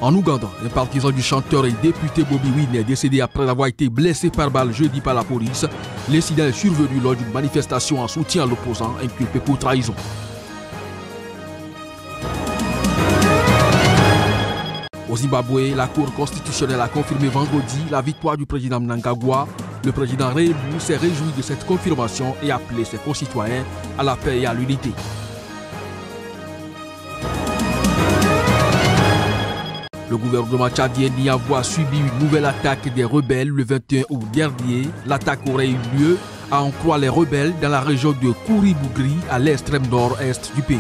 En Ouganda, un partisan du chanteur et député Bobi Wine est décédé après avoir été blessé par balle jeudi par la police. L'incident est survenu lors d'une manifestation en soutien à l'opposant inculpé pour trahison. Au Zimbabwe, la Cour constitutionnelle a confirmé vendredi la victoire du président Mnangagwa. Le président réélu s'est réjoui de cette confirmation et a appelé ses concitoyens à la paix et à l'unité. Le gouvernement tchadien n'y a subi une nouvelle attaque des rebelles le 21 août dernier. L'attaque aurait eu lieu, à en croire les rebelles, dans la région de Kouribugri, à l'extrême nord-est du pays.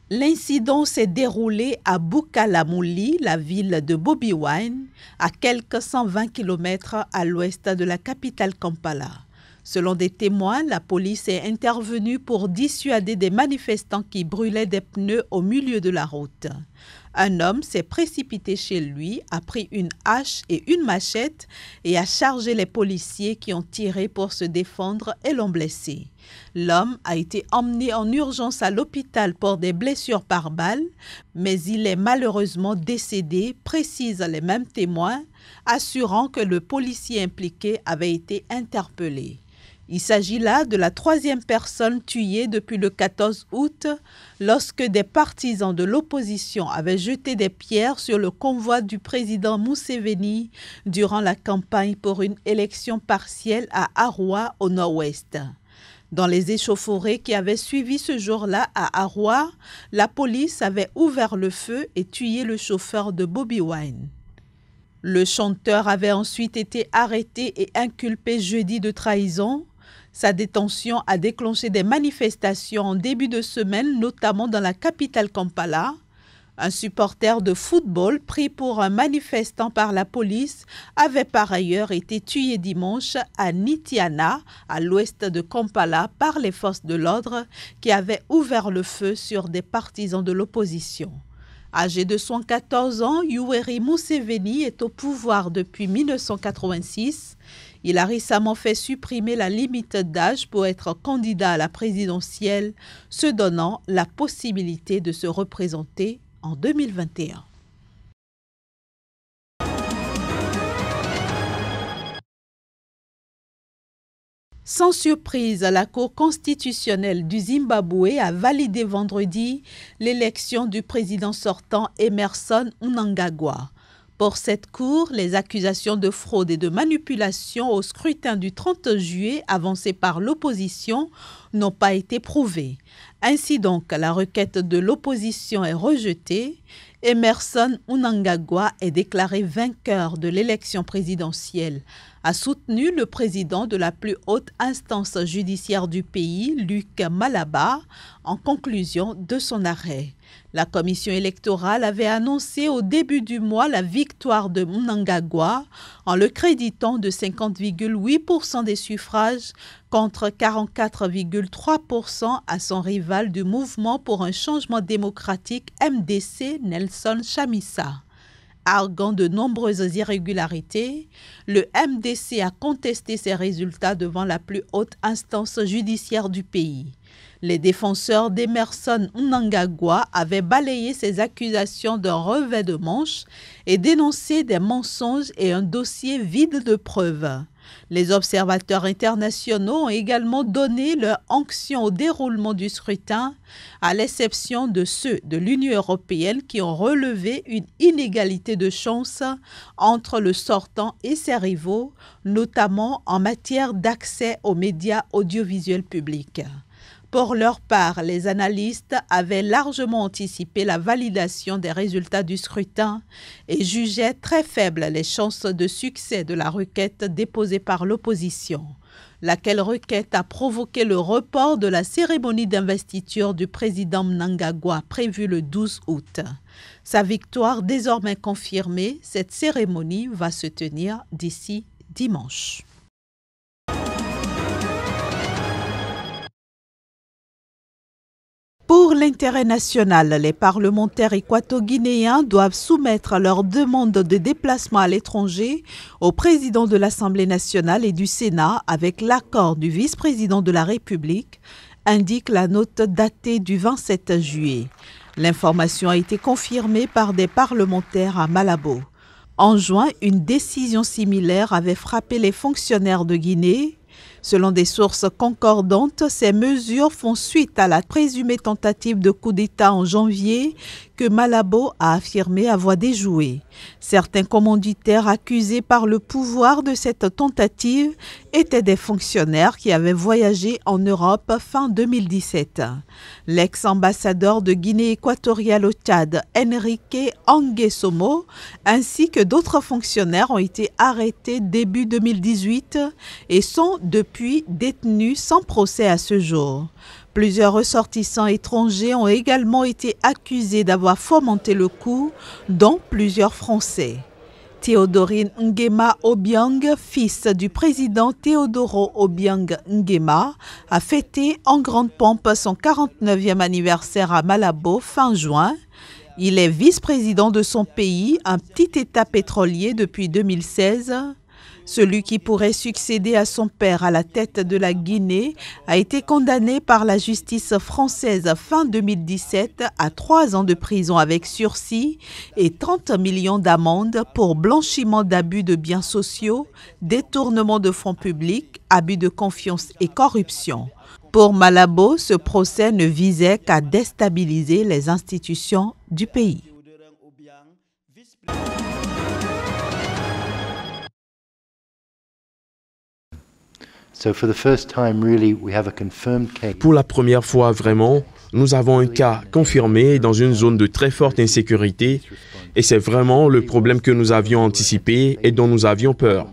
L'incident s'est déroulé à Bukalamouli, la ville de Bobi Wine, à quelques 120 km à l'ouest de la capitale Kampala. Selon des témoins, la police est intervenue pour dissuader des manifestants qui brûlaient des pneus au milieu de la route. Un homme s'est précipité chez lui, a pris une hache et une machette et a chargé les policiers qui ont tiré pour se défendre et l'ont blessé. L'homme a été emmené en urgence à l'hôpital pour des blessures par balle, mais il est malheureusement décédé, précisent les mêmes témoins, assurant que le policier impliqué avait été interpellé. Il s'agit là de la troisième personne tuée depuis le 14 août lorsque des partisans de l'opposition avaient jeté des pierres sur le convoi du président Museveni durant la campagne pour une élection partielle à Arua au nord-ouest. Dans les échauffourées qui avaient suivi ce jour-là à Arua, la police avait ouvert le feu et tué le chauffeur de Bobi Wine. Le chanteur avait ensuite été arrêté et inculpé jeudi de trahison. Sa détention a déclenché des manifestations en début de semaine, notamment dans la capitale Kampala. Un supporter de football pris pour un manifestant par la police avait par ailleurs été tué dimanche à Nitiana, à l'ouest de Kampala, par les forces de l'ordre qui avaient ouvert le feu sur des partisans de l'opposition. Âgé de 114 ans, Yoweri Museveni est au pouvoir depuis 1986. Il a récemment fait supprimer la limite d'âge pour être candidat à la présidentielle, se donnant la possibilité de se représenter en 2021. Sans surprise, la Cour constitutionnelle du Zimbabwe a validé vendredi l'élection du président sortant Emmerson Mnangagwa. Pour cette Cour, les accusations de fraude et de manipulation au scrutin du 30 juillet avancées par l'opposition n'ont pas été prouvées. Ainsi donc, la requête de l'opposition est rejetée. Emmerson Mnangagwa est déclaré vainqueur de l'élection présidentielle, a soutenu le président de la plus haute instance judiciaire du pays, Luc Malaba, en conclusion de son arrêt. La commission électorale avait annoncé au début du mois la victoire de Mnangagwa en le créditant de 50,8% des suffrages contre 44,3% à son rival du mouvement pour un changement démocratique MDC, Nelson Chamisa. Arguant de nombreuses irrégularités, le MDC a contesté ces résultats devant la plus haute instance judiciaire du pays. Les défenseurs d'Emmerson Mnangagwa avaient balayé ces accusations d'un revers de manche et dénoncé des mensonges et un dossier vide de preuves. Les observateurs internationaux ont également donné leur onction au déroulement du scrutin, à l'exception de ceux de l'Union européenne qui ont relevé une inégalité de chance entre le sortant et ses rivaux, notamment en matière d'accès aux médias audiovisuels publics. Pour leur part, les analystes avaient largement anticipé la validation des résultats du scrutin et jugeaient très faibles les chances de succès de la requête déposée par l'opposition, laquelle requête a provoqué le report de la cérémonie d'investiture du président Mnangagwa prévue le 12 août. Sa victoire désormais confirmée, cette cérémonie va se tenir d'ici dimanche. Pour l'intérêt national, les parlementaires équato-guinéens doivent soumettre leur demande de déplacement à l'étranger au président de l'Assemblée nationale et du Sénat avec l'accord du vice-président de la République, indique la note datée du 27 juillet. L'information a été confirmée par des parlementaires à Malabo. En juin, une décision similaire avait frappé les fonctionnaires de Guinée. Selon des sources concordantes, ces mesures font suite à la présumée tentative de coup d'État en janvier que Malabo a affirmé avoir déjoué. Certains commanditaires accusés par le pouvoir de cette tentative étaient des fonctionnaires qui avaient voyagé en Europe fin 2017. L'ex-ambassadeur de Guinée équatoriale au Tchad, Enrique Anguessomo, ainsi que d'autres fonctionnaires ont été arrêtés début 2018 et sont depuis détenus sans procès à ce jour. Plusieurs ressortissants étrangers ont également été accusés d'avoir fomenté le coup, dont plusieurs Français. Théodorine Nguema Obiang, fils du président Théodoro Obiang Nguema, a fêté en grande pompe son 49e anniversaire à Malabo fin juin. Il est vice-président de son pays, un petit État pétrolier depuis 2016. Celui qui pourrait succéder à son père à la tête de la Guinée a été condamné par la justice française fin 2017 à 3 ans de prison avec sursis et 30 millions d'amendes pour blanchiment d'abus de biens sociaux, détournement de fonds publics, abus de confiance et corruption. Pour Malabo, ce procès ne visait qu'à déstabiliser les institutions du pays. Pour la première fois vraiment, nous avons un cas confirmé dans une zone de très forte insécurité et c'est vraiment le problème que nous avions anticipé et dont nous avions peur.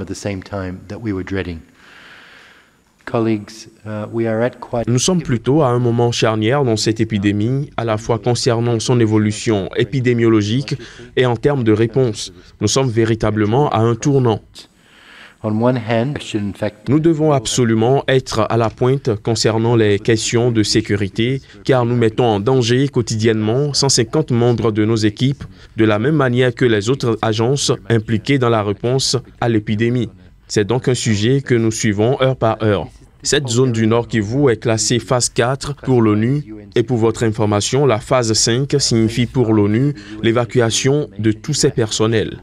Nous sommes plutôt à un moment charnière dans cette épidémie, à la fois concernant son évolution épidémiologique et en termes de réponse. Nous sommes véritablement à un tournant. Nous devons absolument être à la pointe concernant les questions de sécurité, car nous mettons en danger quotidiennement 150 membres de nos équipes, de la même manière que les autres agences impliquées dans la réponse à l'épidémie. C'est donc un sujet que nous suivons heure par heure. Cette zone du Nord Kivu est classée phase 4 pour l'ONU et pour votre information, la phase 5 signifie pour l'ONU l'évacuation de tous ses personnels.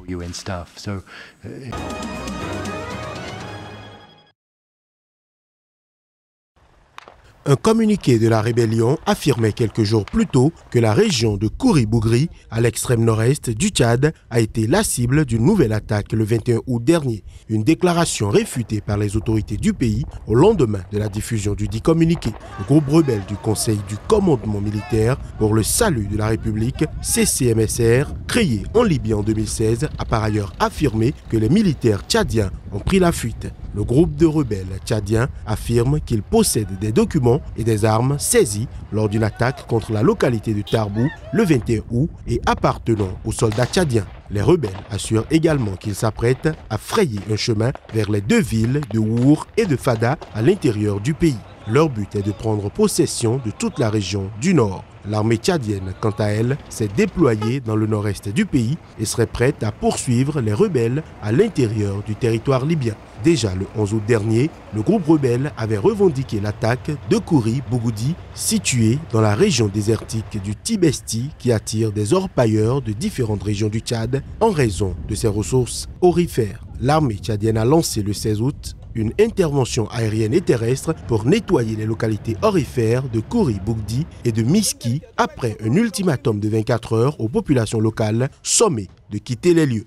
Un communiqué de la rébellion affirmait quelques jours plus tôt que la région de Kouri-Bougri, à l'extrême nord-est du Tchad, a été la cible d'une nouvelle attaque le 21 août dernier. Une déclaration réfutée par les autorités du pays au lendemain de la diffusion du dit communiqué. Le groupe rebelle du Conseil du commandement militaire pour le salut de la République, CCMSR, créé en Libye en 2016, a par ailleurs affirmé que les militaires tchadiens ont pris la fuite. Le groupe de rebelles tchadiens affirme qu'il possède des documents et des armes saisies lors d'une attaque contre la localité de Tarbou le 21 août et appartenant aux soldats tchadiens. Les rebelles assurent également qu'ils s'apprêtent à frayer un chemin vers les deux villes de Wour et de Fada à l'intérieur du pays. Leur but est de prendre possession de toute la région du Nord. L'armée tchadienne, quant à elle, s'est déployée dans le nord-est du pays et serait prête à poursuivre les rebelles à l'intérieur du territoire libyen. Déjà le 11 août dernier, le groupe rebelle avait revendiqué l'attaque de Kouri-Bougoudi, située dans la région désertique du Tibesti qui attire des orpailleurs de différentes régions du Tchad en raison de ses ressources aurifères. L'armée tchadienne a lancé le 16 août une intervention aérienne et terrestre pour nettoyer les localités aurifères de Kouri-Bougdi et de Miski après un ultimatum de 24 heures aux populations locales sommées de quitter les lieux.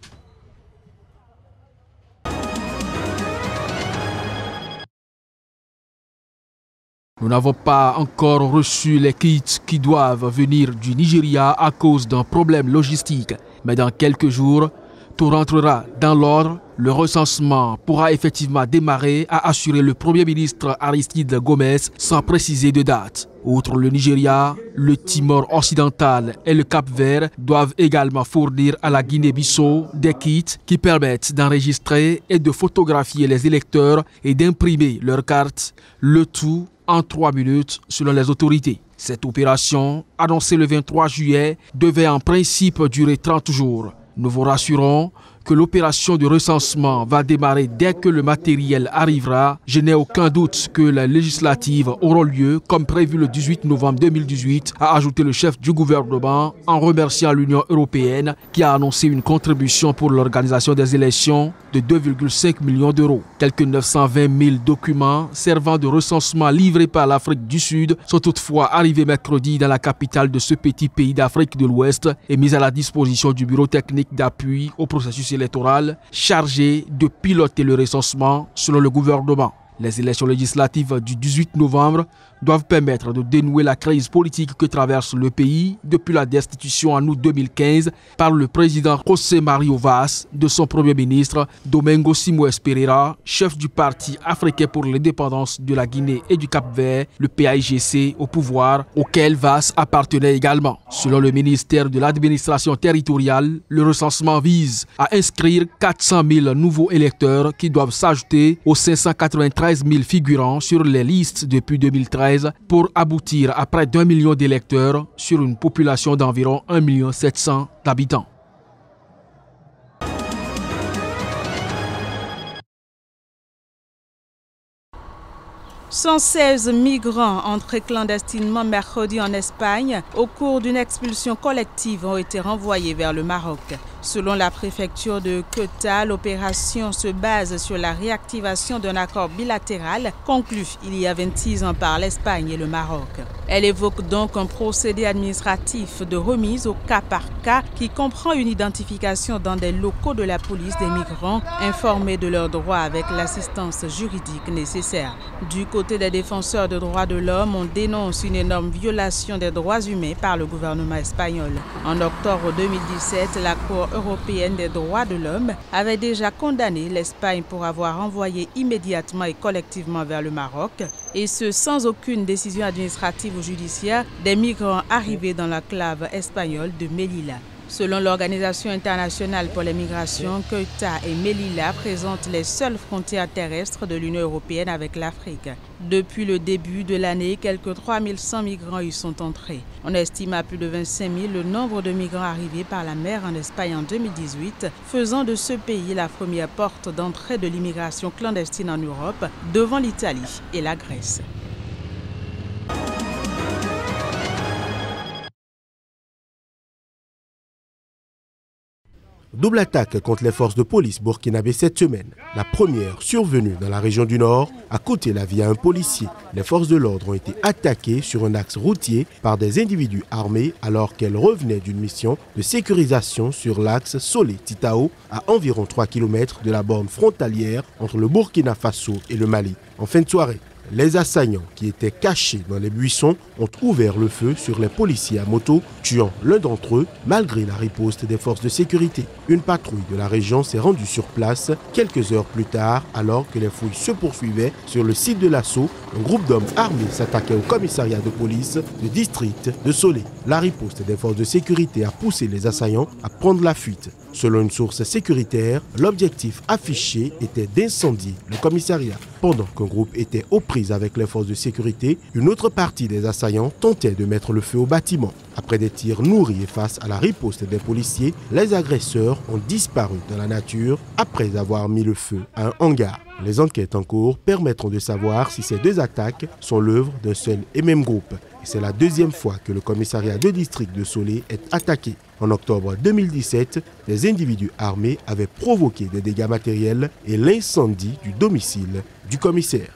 Nous n'avons pas encore reçu les kits qui doivent venir du Nigeria à cause d'un problème logistique. Mais dans quelques jours, tout rentrera dans l'ordre. Le recensement pourra effectivement démarrer, a assuré le Premier ministre Aristide Gomes sans préciser de date. Outre le Nigeria, le Timor occidental et le Cap-Vert doivent également fournir à la Guinée-Bissau des kits qui permettent d'enregistrer et de photographier les électeurs et d'imprimer leurs cartes, le tout en 3 minutes selon les autorités. Cette opération, annoncée le 23 juillet, devait en principe durer 30 jours. Nous vous rassurons que l'opération de recensement va démarrer dès que le matériel arrivera. Je n'ai aucun doute que les législatives auront lieu comme prévu le 18 novembre 2018, a ajouté le chef du gouvernement en remerciant l'Union européenne qui a annoncé une contribution pour l'organisation des élections de 2,5 millions d'euros. Quelques 920 000 documents servant de recensement livrés par l'Afrique du Sud sont toutefois arrivés mercredi dans la capitale de ce petit pays d'Afrique de l'Ouest et mis à la disposition du bureau technique d'appui au processus électoral chargé de piloter le recensement selon le gouvernement. Les élections législatives du 18 novembre doivent permettre de dénouer la crise politique que traverse le pays depuis la destitution en août 2015 par le président José Mario Vaz de son premier ministre Domingo Simões Pereira, chef du Parti africain pour l'indépendance de la Guinée et du Cap-Vert, le PAIGC au pouvoir, auquel Vaz appartenait également. Selon le ministère de l'administration territoriale, le recensement vise à inscrire 400 000 nouveaux électeurs qui doivent s'ajouter aux 593 000 figurants sur les listes depuis 2013 pour aboutir à près d'1 million d'électeurs sur une population d'environ 1 700 000 d'habitants. « 116 migrants entrés clandestinement mercredi en Espagne au cours d'une expulsion collective ont été renvoyés vers le Maroc. Selon la préfecture de Ceuta, l'opération se base sur la réactivation d'un accord bilatéral conclu il y a 26 ans par l'Espagne et le Maroc. Elle évoque donc un procédé administratif de remise au cas par cas qui comprend une identification dans des locaux de la police des migrants informés de leurs droits avec l'assistance juridique nécessaire. Du côté des défenseurs de droits de l'homme, on dénonce une énorme violation des droits humains par le gouvernement espagnol. En octobre 2017, la Cour européenne des droits de l'homme avait déjà condamné l'Espagne pour avoir envoyé immédiatement et collectivement vers le Maroc, et ce sans aucune décision administrative ou judiciaire, des migrants arrivés dans l'enclave espagnole de Melilla. Selon l'Organisation internationale pour les migrations, Ceuta et Melilla présentent les seules frontières terrestres de l'Union européenne avec l'Afrique. Depuis le début de l'année, quelques 3100 migrants y sont entrés. On estime à plus de 25 000 le nombre de migrants arrivés par la mer en Espagne en 2018, faisant de ce pays la première porte d'entrée de l'immigration clandestine en Europe, devant l'Italie et la Grèce. Double attaque contre les forces de police burkinabé cette semaine. La première survenue dans la région du Nord, à côté la vie à un policier. Les forces de l'ordre ont été attaquées sur un axe routier par des individus armés alors qu'elles revenaient d'une mission de sécurisation sur l'axe Solé-Titao à environ 3 km de la borne frontalière entre le Burkina Faso et le Mali. En fin de soirée, les assaillants qui étaient cachés dans les buissons ont ouvert le feu sur les policiers à moto, tuant l'un d'entre eux malgré la riposte des forces de sécurité. Une patrouille de la région s'est rendue sur place quelques heures plus tard alors que les fouilles se poursuivaient sur le site de l'assaut. Un groupe d'hommes armés s'attaquait au commissariat de police du district de Solé. La riposte des forces de sécurité a poussé les assaillants à prendre la fuite. Selon une source sécuritaire, l'objectif affiché était d'incendier le commissariat. Pendant qu'un groupe était aux prises avec les forces de sécurité, une autre partie des assaillants tentait de mettre le feu au bâtiment. Après des tirs nourris et face à la riposte des policiers, les agresseurs ont disparu dans la nature après avoir mis le feu à un hangar. Les enquêtes en cours permettront de savoir si ces deux attaques sont l'œuvre d'un seul et même groupe. C'est la deuxième fois que le commissariat de district de Solé est attaqué. En octobre 2017, des individus armés avaient provoqué des dégâts matériels et l'incendie du domicile du commissaire.